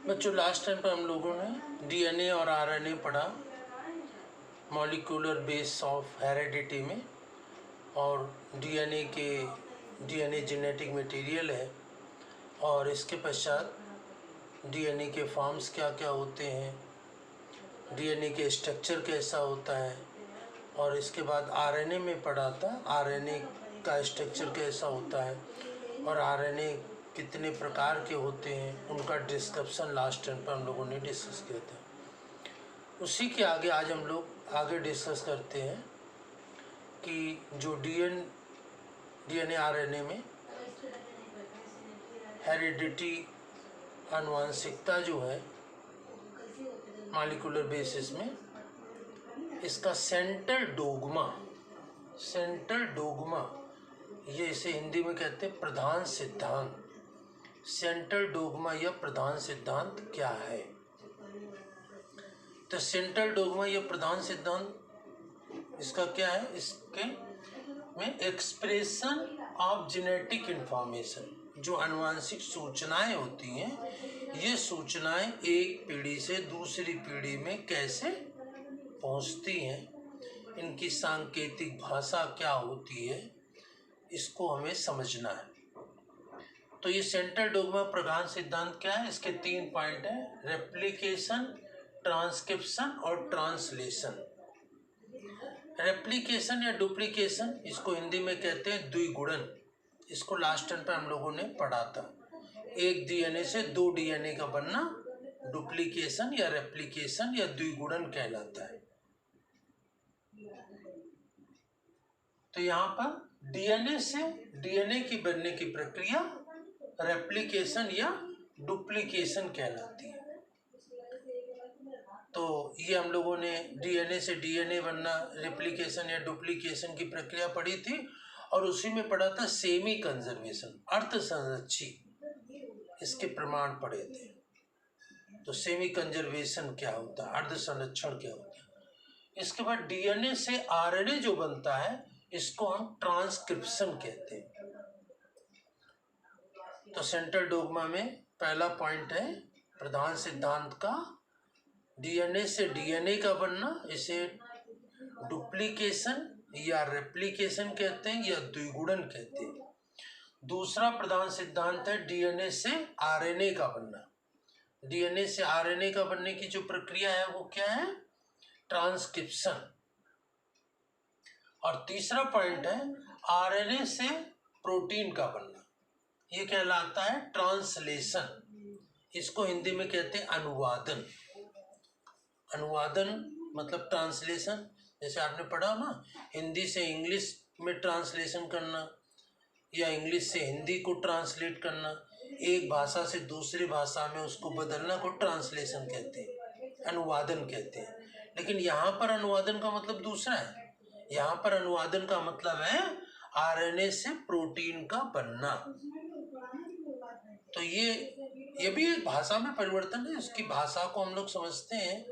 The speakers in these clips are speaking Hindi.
बच्चों लास्ट टाइम पर हम लोगों ने डीएनए और आरएनए पढ़ा, मॉलिक्यूलर बेस ऑफ हेरेडिटी में। और डीएनए जेनेटिक मटेरियल है, और इसके पश्चात डीएनए के फॉर्म्स क्या क्या होते हैं, डीएनए के स्ट्रक्चर कैसा होता है, और इसके बाद आरएनए में पढ़ा था आरएनए का स्ट्रक्चर कैसा होता है और आरएनए कितने प्रकार के होते हैं, उनका डिस्क्रिप्शन लास्ट टाइम पर हम लोगों ने डिस्कस किया था। उसी के आगे आज हम लोग आगे डिस्कस करते हैं कि जो डीएनए आरएनए में हेरिडिटी आनुवंशिकता जो है मॉलिक्यूलर बेसिस में, इसका सेंट्रल डोग्मा, ये इसे हिंदी में कहते हैं प्रधान सिद्धांत। सेंट्रल डोग्मा या प्रधान सिद्धांत क्या है? तो सेंट्रल डोग्मा या प्रधान सिद्धांत इसका क्या है? इसके में एक्सप्रेशन ऑफ जेनेटिक इंफॉर्मेशन, जो आनुवंशिक सूचनाएं होती हैं, ये सूचनाएं एक पीढ़ी से दूसरी पीढ़ी में कैसे पहुंचती हैं, इनकी सांकेतिक भाषा क्या होती है, इसको हमें समझना है। तो ये सेंट्रल डोग्मा प्रधान सिद्धांत क्या है? इसके 3 पॉइंट हैं: रेप्लिकेशन, ट्रांसक्रिप्शन और ट्रांसलेशन। रेप्लिकेशन या डुप्लीकेशन, इसको हिंदी में कहते हैं द्विगुणन। इसको लास्ट टाइम पे हम लोगों ने पढ़ा था। एक डीएनए से 2 डीएनए का बनना डुप्लीकेशन या रेप्लिकेशन या द्विगुणन कहलाता है। तो यहाँ पर डीएनए से डीएनए की बनने की प्रक्रिया रेप्लिकेशन या डुप्लीकेशन कहलाती है। तो ये हम लोगों ने डीएनए से डीएनए बनना, रेप्लिकेशन या डुप्लीकेशन की प्रक्रिया पढ़ी थी, और उसी में पढ़ा था सेमी कंजर्वेशन, अर्ध संरक्षी, इसके प्रमाण पढ़े थे। तो सेमी कंजर्वेशन क्या होता है, अर्ध संरक्षण क्या होता है। इसके बाद डीएनए से आरएनए जो बनता है, इसको हम ट्रांसक्रिप्शन कहते हैं। तो सेंट्रल डोग्मा में पहला पॉइंट है प्रधान सिद्धांत का, डीएनए से डीएनए का बनना, इसे डुप्लीकेशन या रेप्लिकेशन कहते हैं या द्विगुणन कहते हैं। दूसरा प्रधान सिद्धांत है डीएनए से आरएनए का बनना। डीएनए से आरएनए का बनने की जो प्रक्रिया है वो क्या है? ट्रांसक्रिप्शन। और तीसरा पॉइंट है आरएनए से प्रोटीन का बनना, ये कहलाता है ट्रांसलेशन। इसको हिंदी में कहते हैं अनुवादन। अनुवादन मतलब ट्रांसलेशन। जैसे आपने पढ़ा ना, हिंदी से इंग्लिश में ट्रांसलेशन करना या इंग्लिश से हिंदी को ट्रांसलेट करना, एक भाषा से दूसरी भाषा में उसको बदलना को ट्रांसलेशन कहते हैं, अनुवादन कहते हैं। लेकिन यहाँ पर अनुवादन का मतलब दूसरा है। यहाँ पर अनुवादन का मतलब है आरएनए से प्रोटीन का बनना। तो ये भी एक भाषा में परिवर्तन है। उसकी भाषा को हम लोग समझते हैं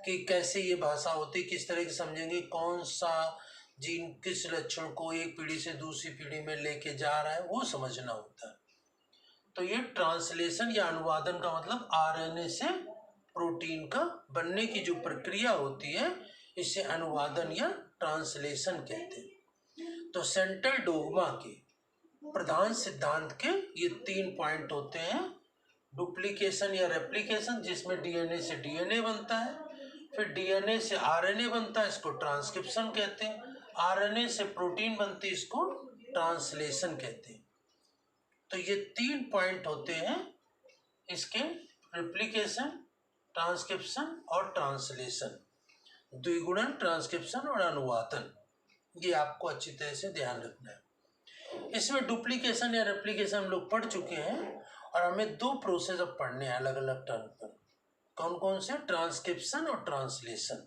कि कैसे ये भाषा होती, किस तरह की समझेंगे, कौन सा जीन किस लक्षण को एक पीढ़ी से दूसरी पीढ़ी में लेके जा रहा है, वो समझना होता है। तो ये ट्रांसलेशन या अनुवादन का मतलब आरएनए से प्रोटीन का बनने की जो प्रक्रिया होती है, इसे अनुवादन या ट्रांसलेशन कहते हैं। तो सेंट्रल डोग्मा के प्रधान सिद्धांत के ये 3 पॉइंट होते हैं: डुप्लीकेशन या रेप्लिकेशन, जिसमें डीएनए से डीएनए बनता है, फिर डीएनए से आरएनए बनता है, इसको ट्रांसक्रिप्शन कहते हैं, आरएनए से प्रोटीन बनती है, इसको ट्रांसलेशन कहते हैं। तो ये 3 पॉइंट होते हैं इसके, रेप्लिकेशन, ट्रांसक्रिप्शन और ट्रांसलेशन, द्विगुणन, ट्रांसक्रिप्शन और अनुवादन। ये आपको अच्छी तरह से ध्यान रखना है। इसमें डुप्लीकेशन या रेप्लिकेशन हम लोग पढ़ चुके हैं, और हमें 2 प्रोसेस अब पढ़ने हैं अलग अलग टर्म पर। कौन कौन से? ट्रांसक्रिप्शन और ट्रांसलेशन।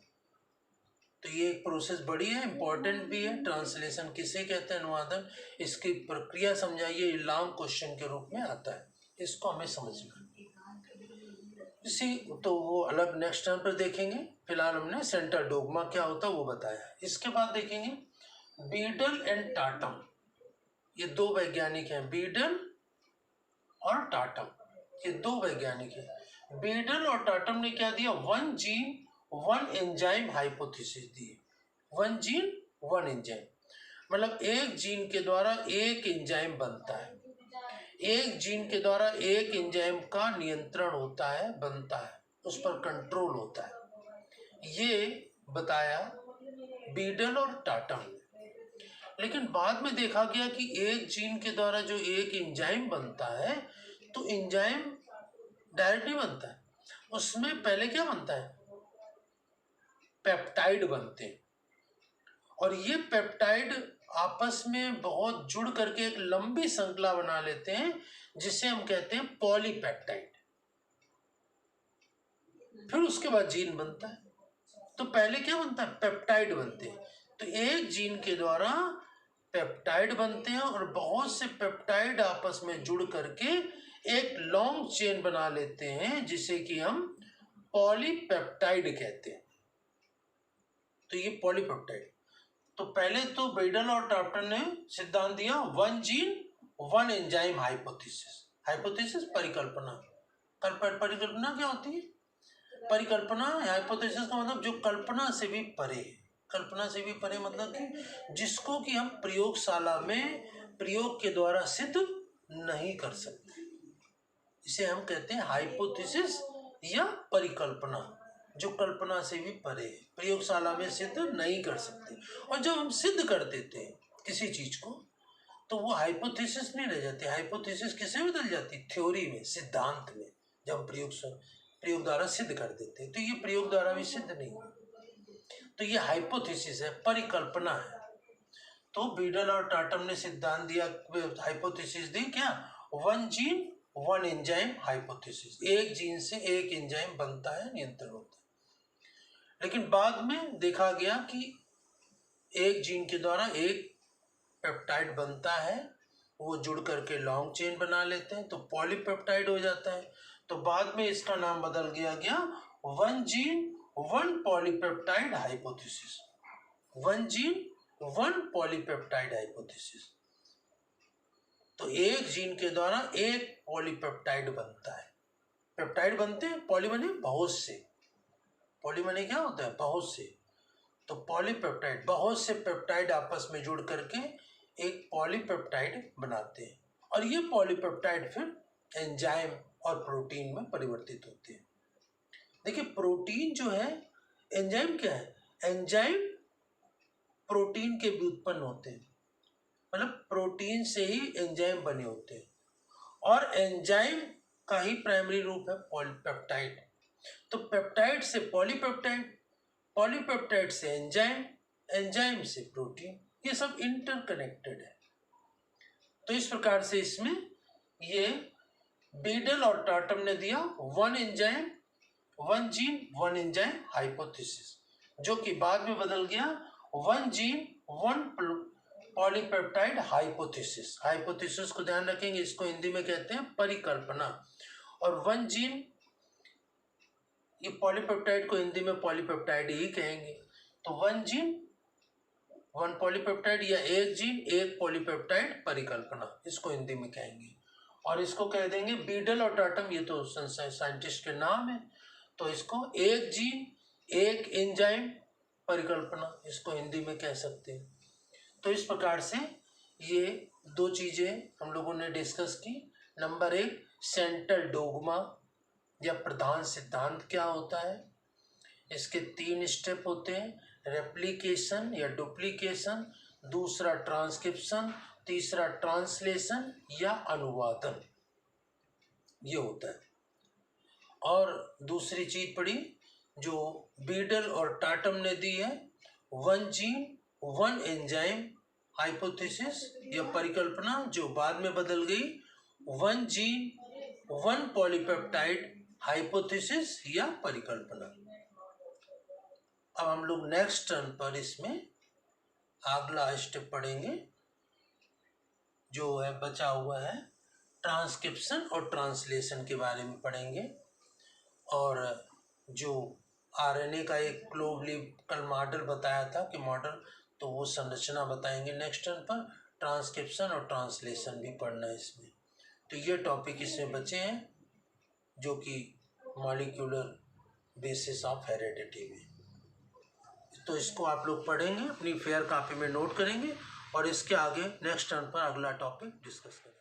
तो ये एक प्रोसेस बड़ी है, इंपॉर्टेंट भी है। ट्रांसलेशन किसे कहते हैं, अनुवादन, इसकी प्रक्रिया समझाइए, लॉन्ग क्वेश्चन के रूप में आता है, इसको हमें समझना। इसी तो वो अलग नेक्स्ट टाइम पर देखेंगे। फिलहाल हमने सेंट्रल डोग्मा क्या होता है वो बताया। इसके बाद देखेंगे बीडल एंड टाटम। ये 2 वैज्ञानिक हैं, बीडल और टाटम, ये 2 वैज्ञानिक हैं। बीडल और टाटम ने क्या दिया, 1 जीन 1 एंजाइम हाइपोथेसिस दी। 1 जीन 1 एंजाइम मतलब एक जीन के द्वारा एक एंजाइम बनता है, एक जीन के द्वारा एक एंजाइम का नियंत्रण होता है, बनता है, उस पर कंट्रोल होता है, ये बताया बीडल और टाटम ने। लेकिन बाद में देखा गया कि एक जीन के द्वारा जो एक एंजाइम बनता है, तो एंजाइम डायरेक्ट नहीं बनता है, उसमें पहले क्या बनता है, पेप्टाइड बनते हैं, और ये पेप्टाइड आपस में बहुत जुड़ करके एक लंबी श्रृंखला बना लेते हैं, जिसे हम कहते हैं पॉलीपेप्टाइड। फिर उसके बाद जीन बनता है। तो पहले क्या बनता है, पेप्टाइड बनते हैं। तो एक जीन के द्वारा पेप्टाइड बनते हैं और बहुत से पेप्टाइड आपस में जुड़ करके एक लॉन्ग चेन बना लेते हैं, जिसे कि हम पॉलीपेप्टाइड कहते हैं। तो ये पॉलीपेप्टाइड। तो पहले तो बीडल और टाटम ने सिद्धांत दिया 1 जीन 1 एंजाइम हाइपोथेसिस। हाइपोथेसिस परिकल्पना। परिकल्पना क्या होती है, परिकल्पना हाइपोथेसिस का मतलब जो कल्पना से भी परे है। कल्पना से भी परे मतलब कि जिसको कि हम प्रयोगशाला में प्रयोग के द्वारा सिद्ध नहीं कर सकते, इसे हम कहते हैं हाइपोथेसिस या परिकल्पना, जो कल्पना से भी परे है, प्रयोगशाला में सिद्ध नहीं कर सकते। और जब हम सिद्ध कर देते हैं किसी चीज को, तो वो हाइपोथेसिस नहीं रह जाती। हाइपोथेसिस किसे बदल जाती, थ्योरी में, सिद्धांत में। जब हम प्रयोग द्वारा सिद्ध कर देते हैं, तो ये प्रयोग द्वारा भी सिद्ध नहीं है, तो ये हाइपोथेसिस है, परिकल्पना है। तो बीडल और टाटम ने सिद्धांत दिया, हाइपोथेसिस दी क्या, 1 जीन 1 एंजाइम हाइपोथेसिस। एक जीन से एक एंजाइम बनता है, नियंत्रण होता है। लेकिन बाद में देखा गया कि एक जीन के द्वारा एक पेप्टाइड बनता है, वो जुड़ करके लॉन्ग चेन बना लेते हैं, तो पॉलीपेप्टाइड हो जाता है। तो बाद में इसका नाम बदल गया 1 gene 1 polypeptide hypothesis. 1 gene 1 polypeptide hypothesis. तो एक जीन के द्वारा एक पॉलीपेप्टाइड बनता है। पेप्टाइड बनते हैं, पॉली बने बहुत से, पॉली बने क्या होता है, बहुत से। तो पॉलीपेप्टाइड, बहुत से पेप्टाइड आपस में जुड़ करके एक पॉलीपेप्टाइड बनाते हैं, और ये पॉलीपेप्टाइड फिर एंजाइम और प्रोटीन में परिवर्तित होते हैं। देखिए प्रोटीन जो है, एंजाइम क्या है, एंजाइम प्रोटीन के भी उत्पन्न होते हैं, मतलब प्रोटीन से ही एंजाइम बने होते हैं, और एंजाइम का ही प्राइमरी रूप है पॉलीपेप्टाइड। तो पेप्टाइड से पॉलीपेप्टाइड, पॉलीपेप्टाइड से एंजाइम, एंजाइम से प्रोटीन, ये सब इंटरकनेक्टेड है। तो इस प्रकार से इसमें ये बीडल और टाटम ने दिया 1 एंजाइम 1 जीन 1 एंजाइम हाइपोथेसिस, जो कि बाद में बदल गया 1 जीन 1 पॉलीपेप्टाइड हाइपोथेसिस। हाइपोथेसिस को ध्यान रखेंगे, इसको हिंदी में कहते हैं परिकल्पना। और 1 जीन, ये पॉलीपेप्टाइड को हिंदी में पॉलीपेप्टाइड ही कहेंगे। तो 1 जीन 1 पॉलीपेप्टाइड या एक जीन एक पॉलीपेप्टाइड परिकल्पना, इसको हिंदी में कहेंगे। और इसको कह देंगे बीडल और टाटम, ये तो साइंटिस्ट के नाम है, तो इसको एक जीन एक एंजाइम परिकल्पना, इसको हिंदी में कह सकते हैं। तो इस प्रकार से ये दो चीजें हम लोगों ने डिस्कस की। नंबर 1, सेंट्रल डोगमा या प्रधान सिद्धांत क्या होता है, इसके 3 स्टेप होते हैं, रेप्लिकेशन या डुप्लीकेशन, दूसरा ट्रांसक्रिप्शन, तीसरा ट्रांसलेशन या अनुवादन, ये होता है। और दूसरी चीज पड़ी जो बीडल और टाटम ने दी है, 1 जीन 1 एंजाइम हाइपोथेसिस या परिकल्पना, जो बाद में बदल गई 1 जीन 1 पॉलीपेप्टाइड हाइपोथेसिस या परिकल्पना। अब हम लोग नेक्स्ट टर्न पर इसमें अगला स्टेप पढ़ेंगे, जो है बचा हुआ है ट्रांसक्रिप्शन और ट्रांसलेशन के बारे में पढ़ेंगे। और जो आरएनए का एक ग्लोबली मॉडल बताया था कि मॉडल, तो वो संरचना बताएंगे नेक्स्ट टर्न पर। ट्रांसक्रिप्शन और ट्रांसलेशन भी पढ़ना है इसमें। तो ये टॉपिक इसमें बचे हैं, जो कि मॉलिक्यूलर बेसिस ऑफ हेरेडिटी में। तो इसको आप लोग पढ़ेंगे, अपनी फेयर कॉपी में नोट करेंगे और इसके आगे नेक्स्ट टर्न पर अगला टॉपिक डिस्कस करेंगे।